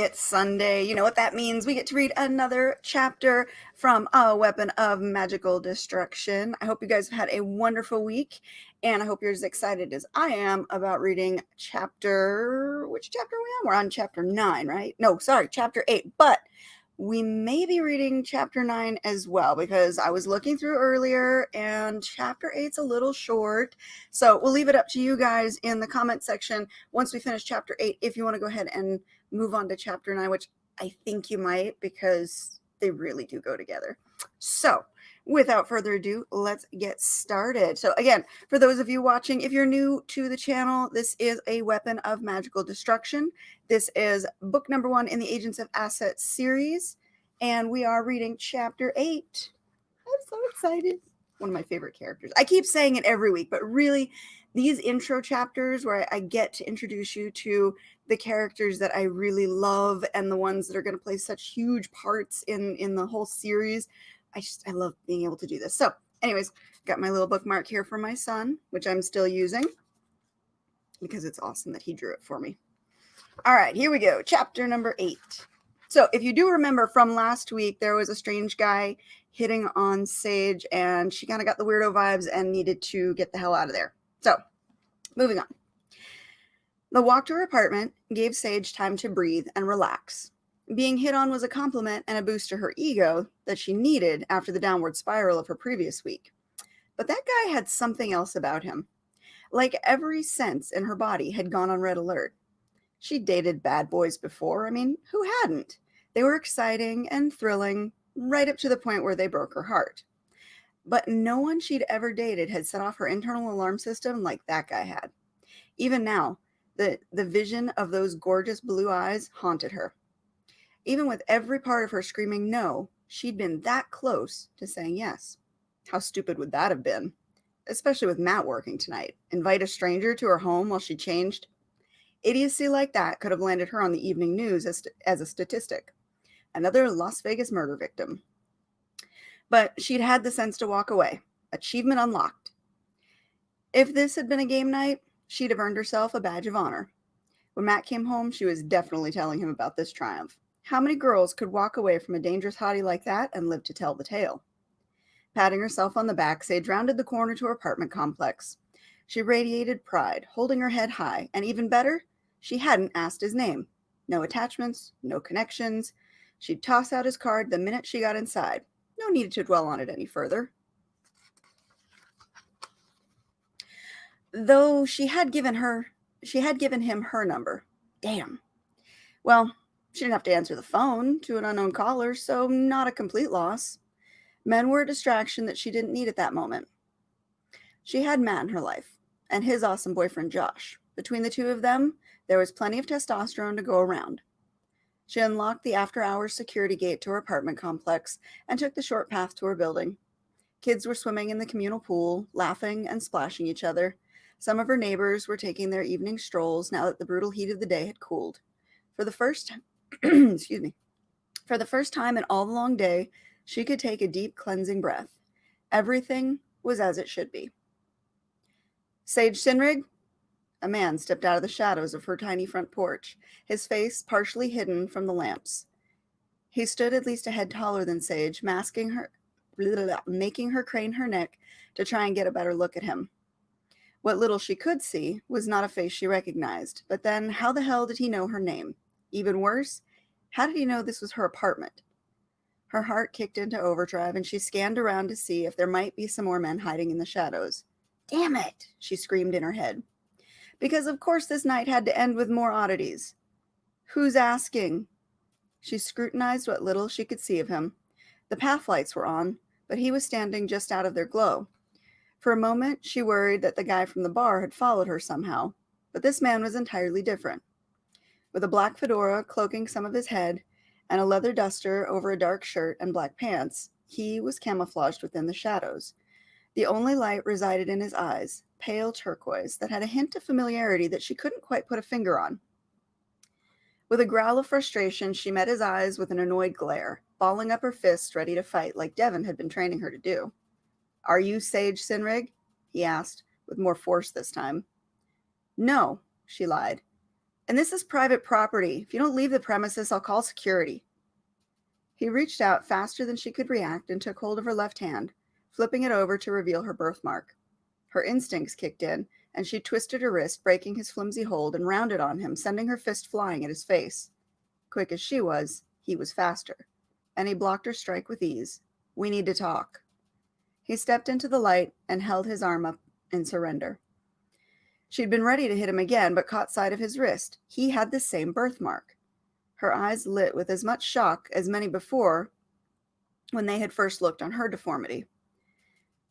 It's Sunday. You know what that means. We get to read another chapter from A Weapon of Magical Destruction. I hope you guys have had a wonderful week, and I hope you're as excited as I am about reading which chapter are we on? We're on chapter 9, right? No, sorry, chapter 8. But we may be reading chapter 9 as well, because I was looking through earlier, and chapter 8's a little short. So we'll leave it up to you guys in the comment section once we finish chapter 8 if you want to go ahead and move on to chapter 9, which I think you might, because they really do go together. So without further ado, let's get started. So again, for those of you watching, if you're new to the channel, this is A Weapon of Magical Destruction. This is book number 1 in the Agents of A.S.E.T series, and we are reading chapter 8. I'm so excited. One of my favorite characters. I keep saying it every week, but really, these intro chapters where I get to introduce you to the characters that I really love and the ones that are going to play such huge parts in the whole series. I love being able to do this. So anyways, got my little bookmark here for my son, which I'm still using because it's awesome that he drew it for me. All right, here we go. Chapter number 8. So if you do remember from last week, there was a strange guy hitting on Sage, and she kind of got the weirdo vibes and needed to get the hell out of there. So moving on. The walk to her apartment gave Sage time to breathe and relax. Being hit on was a compliment and a boost to her ego that she needed after the downward spiral of her previous week. But that guy had something else about him. Like every sense in her body had gone on red alert. She'd dated bad boys before. I mean, who hadn't? They were exciting and thrilling, right up to the point where they broke her heart. But no one she'd ever dated had set off her internal alarm system like that guy had. Even now, the vision of those gorgeous blue eyes haunted her. Even with every part of her screaming no, she'd been that close to saying yes. How stupid would that have been? Especially with Matt working tonight. Invite a stranger to her home while she changed? Idiocy like that could have landed her on the evening news as a statistic. Another Las Vegas murder victim. But she'd had the sense to walk away. Achievement unlocked. If this had been a game night, she'd have earned herself a badge of honor. When Matt came home, she was definitely telling him about this triumph. How many girls could walk away from a dangerous hottie like that and live to tell the tale? Patting herself on the back, Sage rounded the corner to her apartment complex. She radiated pride, holding her head high, and even better, she hadn't asked his name. No attachments, no connections. She'd toss out his card the minute she got inside. No need to dwell on it any further. Though she had given him her number. Damn. Well, she didn't have to answer the phone to an unknown caller, so not a complete loss. Men were a distraction that she didn't need at that moment. She had Matt in her life, and his awesome boyfriend Josh. Between the two of them, there was plenty of testosterone to go around. She unlocked the after-hours security gate to her apartment complex and took the short path to her building. Kids were swimming in the communal pool, laughing and splashing each other. Some of her neighbors were taking their evening strolls now that the brutal heat of the day had cooled. For the first For the first time in all the long day, she could take a deep cleansing breath. Everything was as it should be. Sage Cynwrig? A man stepped out of the shadows of her tiny front porch, his face partially hidden from the lamps. He stood at least a head taller than Sage, making her crane her neck to try and get a better look at him. What little she could see was not a face she recognized, but then how the hell did he know her name? Even worse, how did he know this was her apartment? Her heart kicked into overdrive, and she scanned around to see if there might be some more men hiding in the shadows. Damn it, she screamed in her head. Because of course this night had to end with more oddities. Who's asking? She scrutinized what little she could see of him. The path lights were on, but he was standing just out of their glow. For a moment, she worried that the guy from the bar had followed her somehow, but this man was entirely different. With a black fedora cloaking some of his head and a leather duster over a dark shirt and black pants, he was camouflaged within the shadows. The only light resided in his eyes, pale turquoise, that had a hint of familiarity that she couldn't quite put a finger on. With a growl of frustration, she met his eyes with an annoyed glare, balling up her fists ready to fight like Devon had been training her to do. "Are you Sage Cynwrig?" he asked, with more force this time. "No," she lied. And this is private property. If you don't leave the premises, I'll call security. He reached out faster than she could react and took hold of her left hand, flipping it over to reveal her birthmark. Her instincts kicked in, and she twisted her wrist, breaking his flimsy hold, and rounded on him, sending her fist flying at his face. Quick as she was, he was faster, and he blocked her strike with ease. We need to talk. He stepped into the light and held his arm up in surrender. She'd been ready to hit him again, but caught sight of his wrist. He had the same birthmark. Her eyes lit with as much shock as many before when they had first looked on her deformity.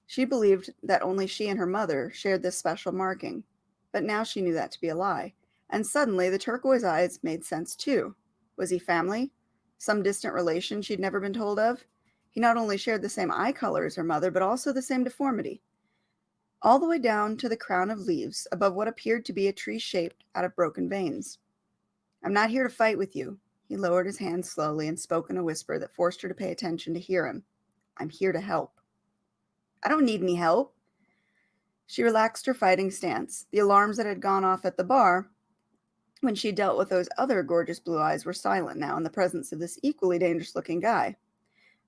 She believed that only she and her mother shared this special marking, but now she knew that to be a lie. And suddenly the turquoise eyes made sense too. Was he family? Some distant relation she'd never been told of? He not only shared the same eye color as her mother, but also the same deformity. All the way down to the crown of leaves above what appeared to be a tree shaped out of broken veins. I'm not here to fight with you. He lowered his hand slowly and spoke in a whisper that forced her to pay attention to hear him. I'm here to help. I don't need any help. She relaxed her fighting stance. The alarms that had gone off at the bar when she dealt with those other gorgeous blue eyes were silent now in the presence of this equally dangerous-looking guy.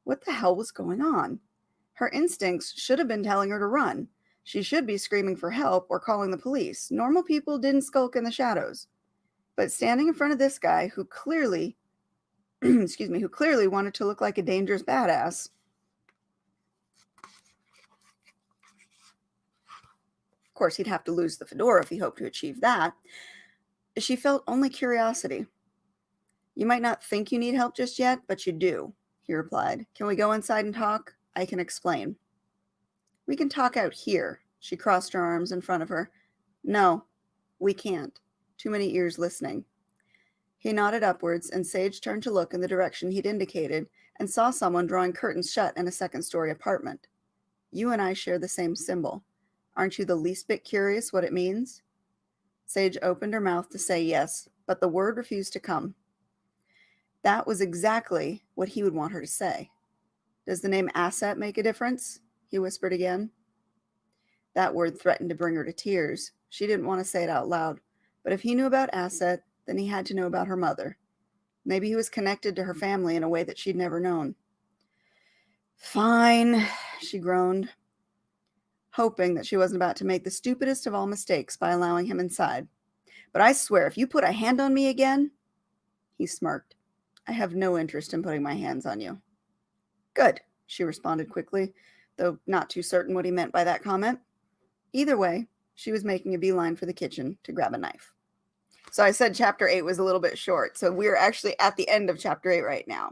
What the hell was going on? Her instincts should have been telling her to run. She should be screaming for help or calling the police. Normal people didn't skulk in the shadows. But standing in front of this guy who clearly, who clearly wanted to look like a dangerous badass, of course he'd have to lose the fedora if he hoped to achieve that, she felt only curiosity. You might not think you need help just yet, but you do, he replied. Can we go inside and talk? I can explain. We can talk out here. She crossed her arms in front of her. No, we can't. Too many ears listening. He nodded upwards, and Sage turned to look in the direction he'd indicated and saw someone drawing curtains shut in a second-story apartment. You and I share the same symbol. Aren't you the least bit curious what it means? Sage opened her mouth to say yes, but the word refused to come. That was exactly what he would want her to say. Does the name A.S.S.E.T make a difference? He whispered again. That word threatened to bring her to tears. She didn't want to say it out loud, but if he knew about A.S.S.E.T, then he had to know about her mother. Maybe he was connected to her family in a way that she'd never known. Fine, she groaned, hoping that she wasn't about to make the stupidest of all mistakes by allowing him inside. But I swear, if you put a hand on me again... He smirked. I have no interest in putting my hands on you. Good, she responded quickly, though not too certain what he meant by that comment. Either way, she was making a beeline for the kitchen to grab a knife. So I said chapter 8 was a little bit short, so we're actually at the end of chapter 8 right now.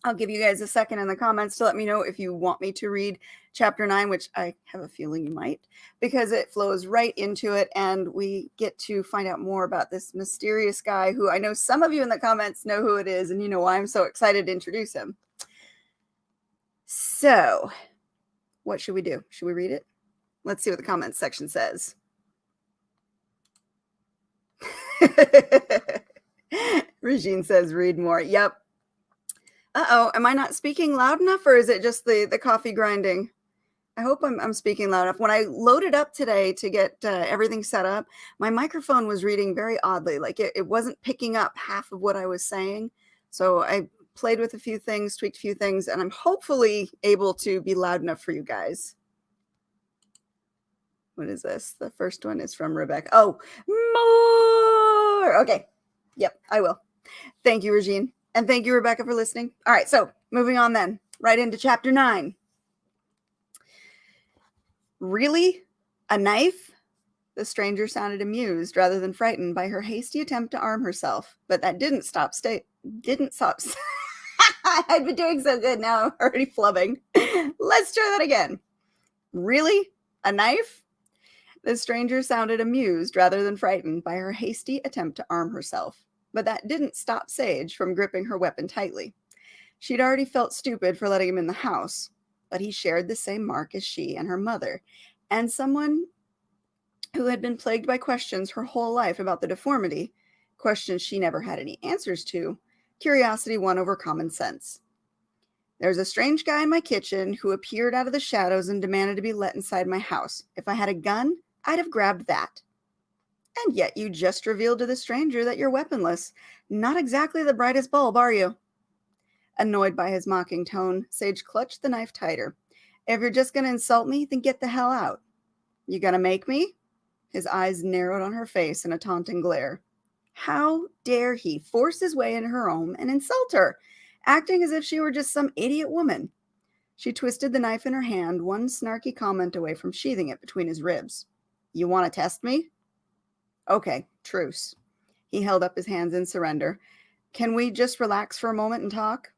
I'll give you guys a second in the comments to let me know if you want me to read chapter 9, which I have a feeling you might, because it flows right into it, and we get to find out more about this mysterious guy who I know some of you in the comments know who it is, and you know why I'm so excited to introduce him. So, what should we do? Should we read it? Let's see what the comments section says. Regine says, read more. Yep. Uh-oh, am I not speaking loud enough, or is it just the coffee grinding? I hope I'm speaking loud enough. When I loaded up today to get everything set up, my microphone was reading very oddly. Like it wasn't picking up half of what I was saying. So I played with a few things, tweaked a few things, and I'm hopefully able to be loud enough for you guys. What is this? The first one is from Rebecca. Oh, more. Okay. Yep, I will. Thank you, Regine. And thank you, Rebecca, for listening. All right, so moving on then, right into chapter 9. Really? A knife? The stranger sounded amused rather than frightened by her hasty attempt to arm herself, but that didn't stop. I'd been doing so good, now I'm already flubbing. Let's try that again. Really? A knife? The stranger sounded amused rather than frightened by her hasty attempt to arm herself, but that didn't stop Sage from gripping her weapon tightly. She'd already felt stupid for letting him in the house, but he shared the same mark as she and her mother, and someone who had been plagued by questions her whole life about the deformity, questions she never had any answers to. Curiosity won over common sense. There's a strange guy in my kitchen who appeared out of the shadows and demanded to be let inside my house. If I had a gun, I'd have grabbed that. And yet you just revealed to the stranger that you're weaponless. Not exactly the brightest bulb, are you? Annoyed by his mocking tone, Sage clutched the knife tighter. If you're just going to insult me, then get the hell out. You gonna make me? His eyes narrowed on her face in a taunting glare. How dare he force his way into her home and insult her, acting as if she were just some idiot woman. She twisted the knife in her hand, one snarky comment away from sheathing it between his ribs. You want to test me? Okay, truce. He held up his hands in surrender. Can we just relax for a moment and talk?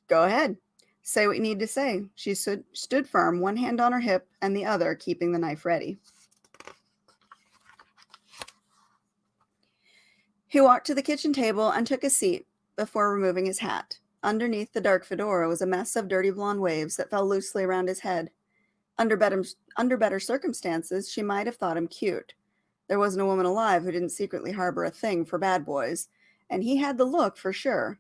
Go ahead. Say what you need to say. She stood firm, one hand on her hip and the other keeping the knife ready. He walked to the kitchen table and took a seat before removing his hat. Underneath the dark fedora was a mess of dirty blonde waves that fell loosely around his head. Under better circumstances, she might have thought him cute. There wasn't a woman alive who didn't secretly harbor a thing for bad boys, and he had the look for sure.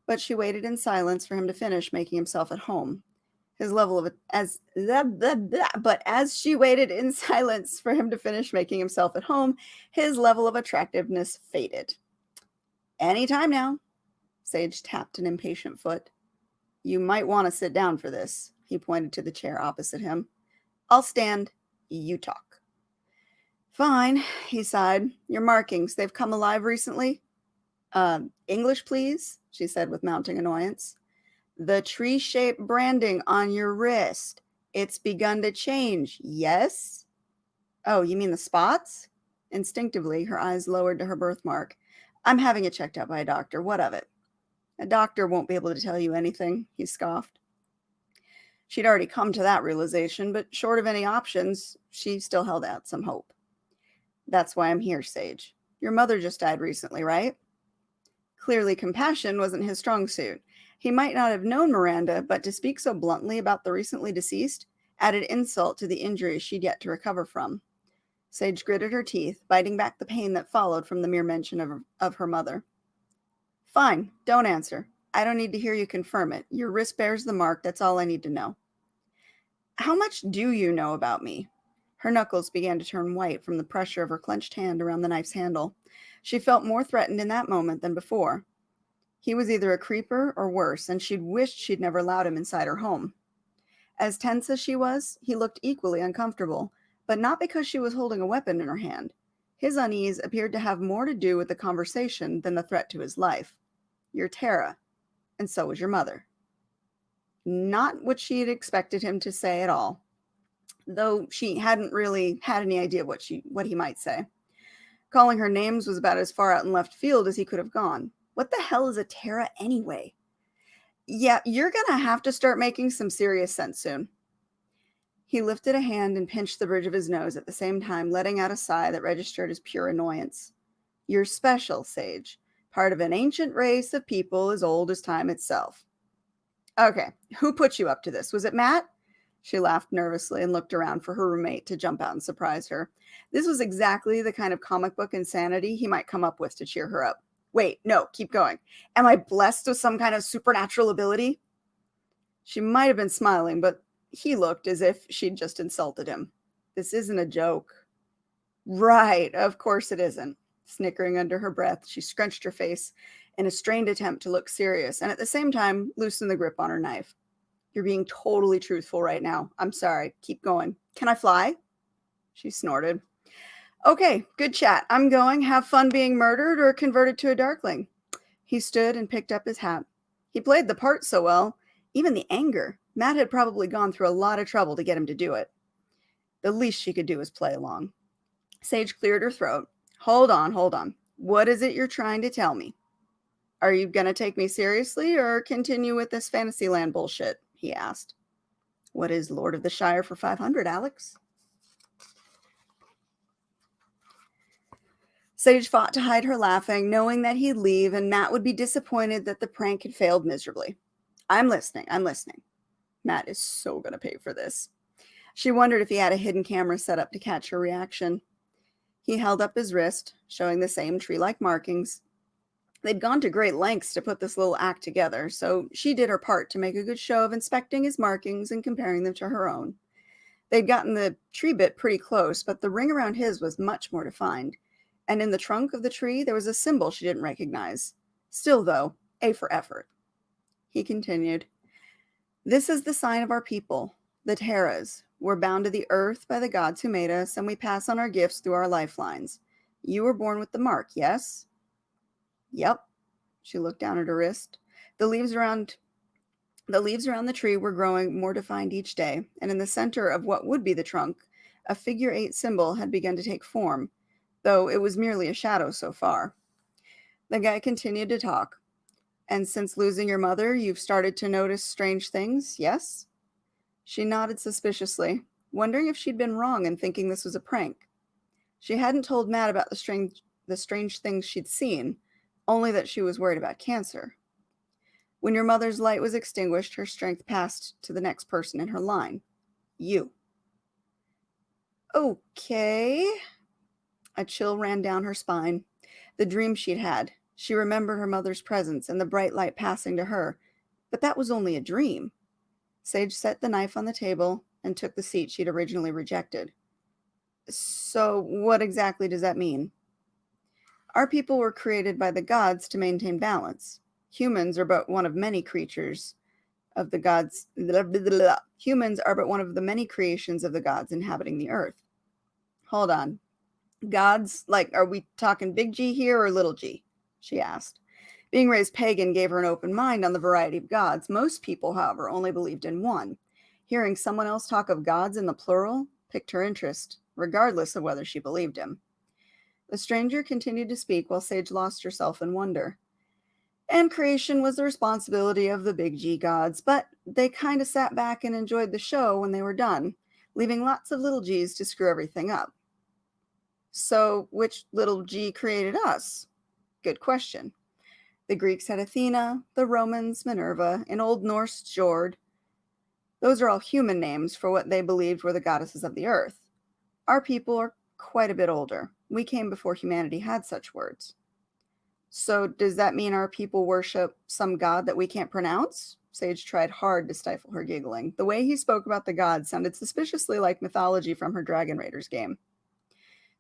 But she waited in silence for him to finish making himself at home. But as she waited in silence for him to finish making himself at home, his level of attractiveness faded. Any time now. Sage tapped an impatient foot. You might want to sit down for this. He pointed to the chair opposite him. I'll stand. You talk. Fine, he sighed. Your markings, they've come alive recently? English, please, she said with mounting annoyance. The tree-shaped branding on your wrist. It's begun to change, yes? Oh, you mean the spots? Instinctively, her eyes lowered to her birthmark. I'm having it checked out by a doctor. What of it? A doctor won't be able to tell you anything, he scoffed. She'd already come to that realization, but short of any options, she still held out some hope. That's why I'm here, Sage. Your mother just died recently, right? Clearly, compassion wasn't his strong suit. He might not have known Miranda, but to speak so bluntly about the recently deceased added insult to the injuries she'd yet to recover from. Sage gritted her teeth, biting back the pain that followed from the mere mention of her mother. Fine, don't answer. I don't need to hear you confirm it. Your wrist bears the mark, that's all I need to know. How much do you know about me? Her knuckles began to turn white from the pressure of her clenched hand around the knife's handle. She felt more threatened in that moment than before. He was either a creeper or worse, and she'd wished she'd never allowed him inside her home. As tense as she was, he looked equally uncomfortable, but not because she was holding a weapon in her hand. His unease appeared to have more to do with the conversation than the threat to his life. You're Tara, and so was your mother. Not what she had expected him to say at all, though she hadn't really had any idea what he might say. Calling her names was about as far out in left field as he could have gone. What the hell is a Tara anyway? Yeah, you're gonna have to start making some serious sense soon. He lifted a hand and pinched the bridge of his nose at the same time, letting out a sigh that registered as pure annoyance. You're special, Sage. Part of an ancient race of people as old as time itself. Okay, who put you up to this? Was it Matt? She laughed nervously and looked around for her roommate to jump out and surprise her. This was exactly the kind of comic book insanity he might come up with to cheer her up. Wait, no, keep going. Am I blessed with some kind of supernatural ability? She might have been smiling, but he looked as if she'd just insulted him. This isn't a joke. Right, of course it isn't. Snickering under her breath, she scrunched her face in a strained attempt to look serious and at the same time loosened the grip on her knife. You're being totally truthful right now. I'm sorry. Keep going. Can I fly? She snorted. Okay, good chat. I'm going. Have fun being murdered or converted to a darkling. He stood and picked up his hat. He played the part so well. Even the anger. Matt had probably gone through a lot of trouble to get him to do it. The least she could do was play along. Sage cleared her throat. Hold on. What is it you're trying to tell me? Are you going to take me seriously or continue with this Fantasyland bullshit? He asked. What is Lord of the Shire for 500, Alex? Sage fought to hide her laughing, knowing that he'd leave and Matt would be disappointed that the prank had failed miserably. I'm listening. Matt is so going to pay for this. She wondered if he had a hidden camera set up to catch her reaction. He held up his wrist, showing the same tree-like markings. They'd gone to great lengths to put this little act together, so she did her part to make a good show of inspecting his markings and comparing them to her own. They'd gotten the tree bit pretty close, but the ring around his was much more defined. And in the trunk of the tree, there was a symbol she didn't recognize. Still, though, A for effort. He continued, "This is the sign of our people, the Terras. We're bound to the earth by the gods who made us, and we pass on our gifts through our lifelines. You were born with the mark, yes?" "Yep." She looked down at her wrist. The leaves around the tree were growing more defined each day, and in the center of what would be the trunk, a figure eight symbol had begun to take form, though it was merely a shadow so far. The guy continued to talk. "And since losing your mother, you've started to notice strange things, yes?" She nodded suspiciously, wondering if she'd been wrong in thinking this was a prank. She hadn't told Matt about the strange things she'd seen, only that she was worried about cancer. "When your mother's light was extinguished, her strength passed to the next person in her line. You." "Okay." A chill ran down her spine. The dream she'd had. She remembered her mother's presence and the bright light passing to her. But that was only a dream. Sage set the knife on the table and took the seat she'd originally rejected. "So, what exactly does that mean?" "Our people were created by the gods to maintain balance. Humans are but one of many creatures of the gods. Humans are but one of the many creations of the gods inhabiting the earth." "Hold on. Gods? Like, are we talking big G here or little g?" she asked. Being raised pagan gave her an open mind on the variety of gods. Most people, however, only believed in one. Hearing someone else talk of gods in the plural piqued her interest, regardless of whether she believed him. The stranger continued to speak while Sage lost herself in wonder. "And creation was the responsibility of the big G gods, but they kind of sat back and enjoyed the show when they were done, leaving lots of little G's to screw everything up." "So, which little G created us?" "Good question. The Greeks had Athena, the Romans Minerva, in Old Norse Jord. Those are all human names for what they believed were the goddesses of the earth. Our people are quite a bit older. We came before humanity had such words." "So does that mean our people worship some god that we can't pronounce?" Sage tried hard to stifle her giggling. The way he spoke about the gods sounded suspiciously like mythology from her Dragon Raiders game.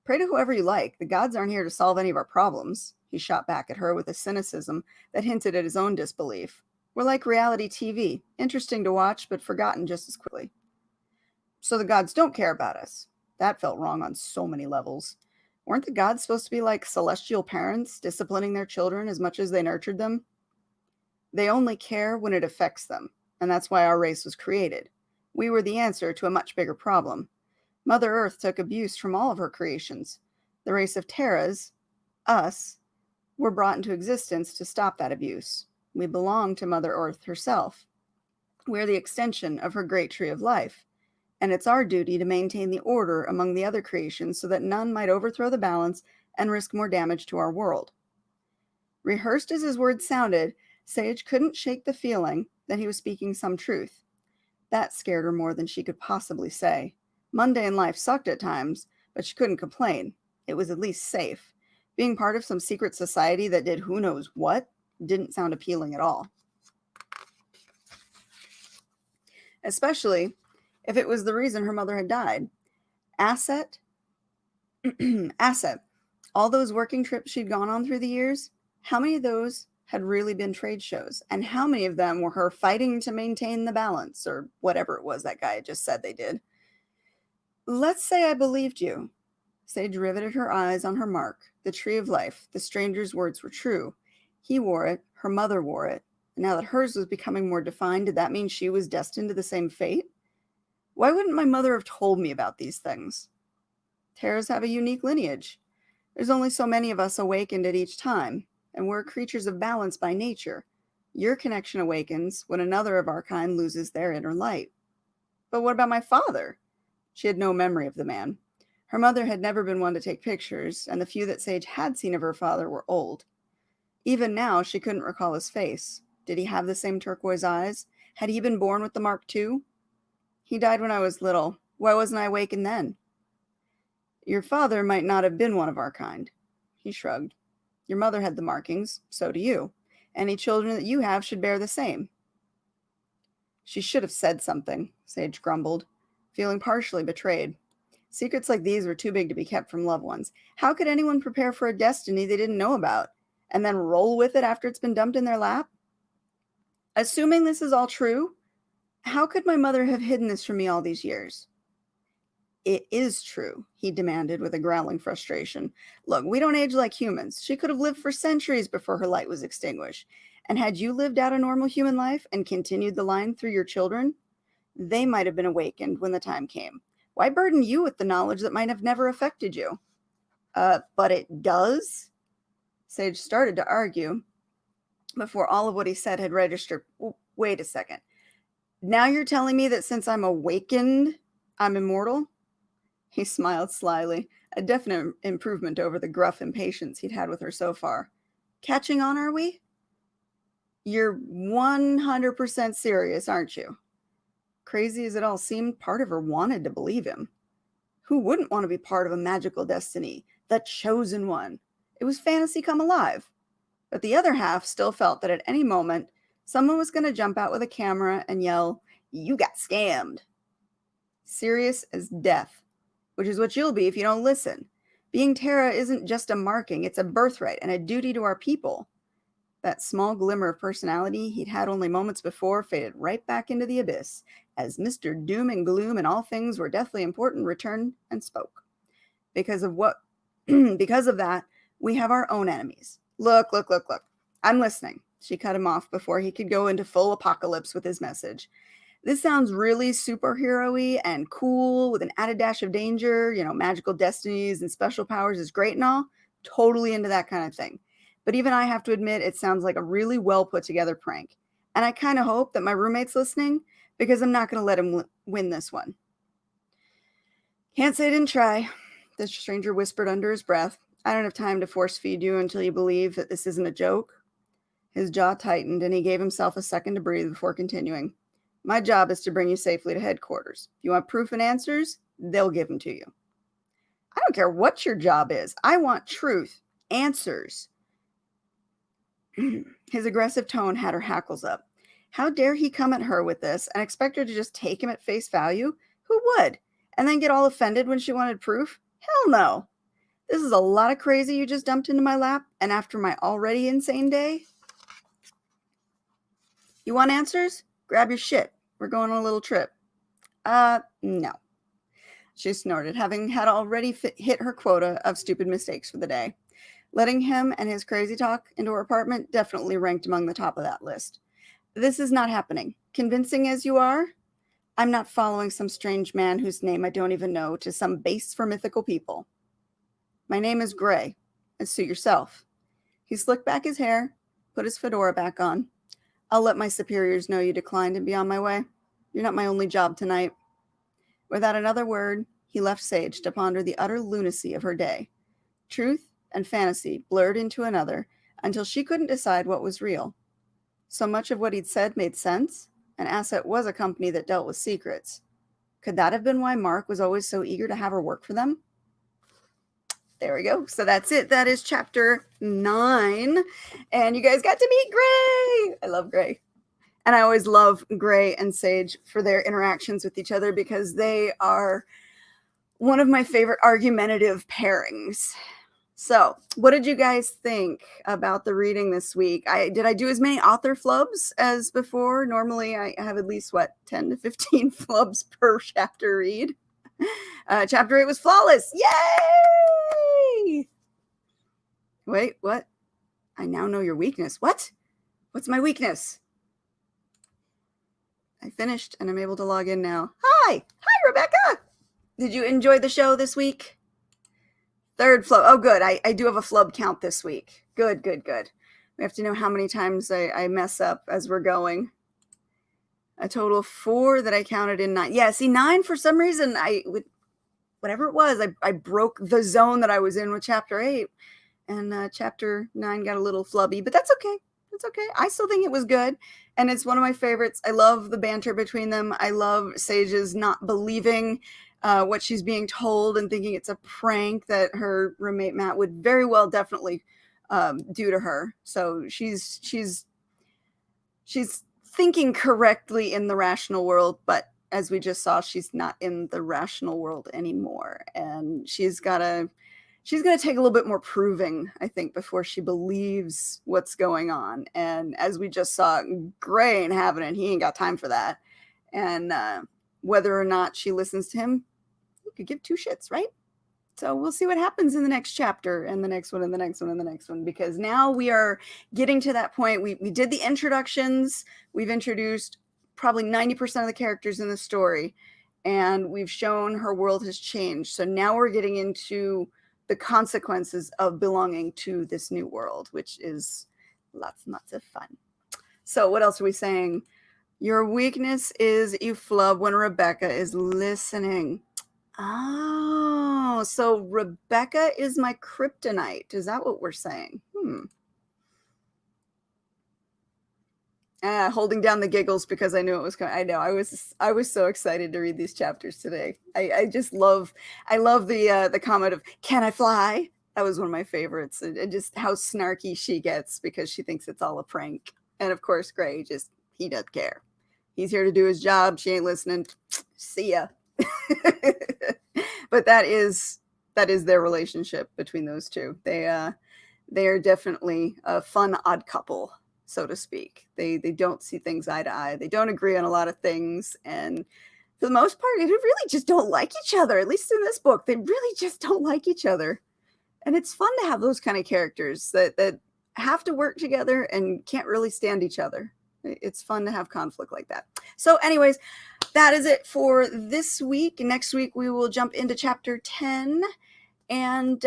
"Pray to whoever you like. The gods aren't here to solve any of our problems," he shot back at her with a cynicism that hinted at his own disbelief. "We're like reality TV, interesting to watch, but forgotten just as quickly." "So the gods don't care about us." That felt wrong on so many levels. Weren't the gods supposed to be like celestial parents, disciplining their children as much as they nurtured them? "They only care when it affects them, and that's why our race was created. We were the answer to a much bigger problem. Mother Earth took abuse from all of her creations. The race of Terras, us, were brought into existence to stop that abuse. We belong to Mother Earth herself. We're the extension of her great tree of life, and it's our duty to maintain the order among the other creations so that none might overthrow the balance and risk more damage to our world." Rehearsed as his words sounded, Sage couldn't shake the feeling that he was speaking some truth. That scared her more than she could possibly say. Mundane life sucked at times, but she couldn't complain. It was at least safe. Being part of some secret society that did who knows what didn't sound appealing at all. Especially if it was the reason her mother had died. A.S.E.T? A.S.E.T. All those working trips she'd gone on through the years, how many of those had really been trade shows? And how many of them were her fighting to maintain the balance, or whatever it was that guy had just said they did? "Let's say I believed you." Sage riveted her eyes on her mark, the tree of life. The stranger's words were true. He wore it, her mother wore it, and now that hers was becoming more defined, did that mean she was destined to the same fate? Why wouldn't my mother have told me about these things? Terras have a unique lineage. There's only so many of us awakened at each time, and we're creatures of balance by nature. Your connection awakens when another of our kind loses their inner light. But what about my father? She had no memory of the man. Her mother had never been one to take pictures, and the few that Sage had seen of her father were old. Even now, she couldn't recall his face. Did he have the same turquoise eyes? Had he been born with the mark too? "He died when I was little. Why wasn't I awakened then?" "Your father might not have been one of our kind." He shrugged. "Your mother had the markings. So do you. Any children that you have should bear the same." "She should have said something," Sage grumbled, feeling partially betrayed. Secrets like these were too big to be kept from loved ones. How could anyone prepare for a destiny they didn't know about and then roll with it after it's been dumped in their lap? Assuming this is all true, how could my mother have hidden this from me all these years? It is true, he demanded with a growling frustration. Look, we don't age like humans. She could have lived for centuries before her light was extinguished. And had you lived out a normal human life and continued the line through your children, they might have been awakened when the time came. Why burden you with the knowledge that might have never affected you? But it does? Sage started to argue before all of what he said had registered. Wait a second. Now you're telling me that since I'm awakened, I'm immortal? He smiled slyly, a definite improvement over the gruff impatience he'd had with her so far. Catching on, are we? You're 100% serious, aren't you? Crazy as it all seemed, part of her wanted to believe him. Who wouldn't want to be part of a magical destiny? The chosen one. It was fantasy come alive. But the other half still felt that at any moment, someone was going to jump out with a camera and yell, "You got scammed." Serious as death, which is what you'll be if you don't listen. Being Terra isn't just a marking, it's a birthright and a duty to our people. That small glimmer of personality he'd had only moments before faded right back into the abyss as Mr. Doom and Gloom and all things were deathly important returned and spoke. Because of that, we have our own enemies. Look. I'm listening. She cut him off before he could go into full apocalypse with his message. This sounds really superhero-y and cool with an added dash of danger, magical destinies and special powers is great and all. Totally into that kind of thing. But even I have to admit it sounds like a really well put together prank. And I kind of hope that my roommate's listening because I'm not going to let him win this one. Can't say I didn't try, the stranger whispered under his breath. I don't have time to force feed you until you believe that this isn't a joke. His jaw tightened and he gave himself a second to breathe before continuing. My job is to bring you safely to headquarters. If you want proof and answers, they'll give them to you. I don't care what your job is. I want truth, answers. His aggressive tone had her hackles up. How dare he come at her with this and expect her to just take him at face value? Who would? And then get all offended when she wanted proof? Hell no. This is a lot of crazy you just dumped into my lap, and after my already insane day? You want answers? Grab your shit. We're going on a little trip. No. She snorted, having had already hit her quota of stupid mistakes for the day. Letting him and his crazy talk into her apartment definitely ranked among the top of that list. This is not happening. Convincing as you are, I'm not following some strange man whose name I don't even know to some base for mythical people. My name is Gray, and suit yourself. He slicked back his hair, put his fedora back on. I'll let my superiors know you declined and be on my way. You're not my only job tonight. Without another word, he left Sage to ponder the utter lunacy of her day. Truth and fantasy blurred into another until she couldn't decide what was real. So much of what he'd said made sense, and A.S.S.E.T was a company that dealt with secrets. Could that have been why Mark was always so eager to have her work for them? There we go. So that's it. That is chapter 9. And you guys got to meet Gray. I love Gray. And I always love Gray and Sage for their interactions with each other because they are one of my favorite argumentative pairings. So what did you guys think about the reading this week? Did I do as many author flubs as before? Normally I have at least, 10 to 15 flubs per chapter read. Chapter 8 was flawless. Yay! Wait, what? I now know your weakness. What? What's my weakness? I finished and I'm able to log in now. Hi, Rebecca. Did you enjoy the show this week? 3rd flub. Oh, good. I do have a flub count this week. Good. We have to know how many times I mess up as we're going. A total of 4 that I counted in 9. Yeah, see, 9 for some reason, whatever it was, I broke the zone that I was in with chapter 8. And chapter 9 got a little flubby, but that's okay. It's okay. I still think it was good. And it's one of my favorites. I love the banter between them. I love Sage's not believing what she's being told and thinking it's a prank that her roommate Matt would very well definitely do to her. So she's thinking correctly in the rational world, but as we just saw, she's not in the rational world anymore, and she's gonna take a little bit more proving, I think, before she believes what's going on. And as we just saw, Gray ain't having it. He ain't got time for that. And whether or not she listens to him, you could give two shits, right? So we'll see what happens in the next chapter, and the next one, and the next one, and the next one, because now we are getting to that point. We did the introductions. We've introduced probably 90% of the characters in the story, and we've shown her world has changed. So now we're getting into the consequences of belonging to this new world, which is lots and lots of fun. So what else are we saying? Your weakness is you flub when Rebecca is listening. Oh, so Rebecca is my kryptonite. Is that what we're saying? Holding down the giggles because I knew it was coming. I know I was so excited to read these chapters today. I just love the comment of "Can I fly?" That was one of my favorites, and just how snarky she gets because she thinks it's all a prank. And of course, Gray he doesn't care. He's here to do his job. She ain't listening. See ya. But that is their relationship between those two. They are definitely a fun odd couple, so to speak. They don't see things eye to eye. They don't agree on a lot of things, and for the most part, they really just don't like each other. At least in this book, they really just don't like each other. And it's fun to have those kind of characters that have to work together and can't really stand each other. It's fun to have conflict like that. So anyways, that is it for this week. Next week, we will jump into chapter 10, and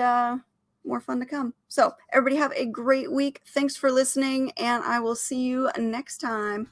more fun to come. So everybody have a great week. Thanks for listening, and I will see you next time.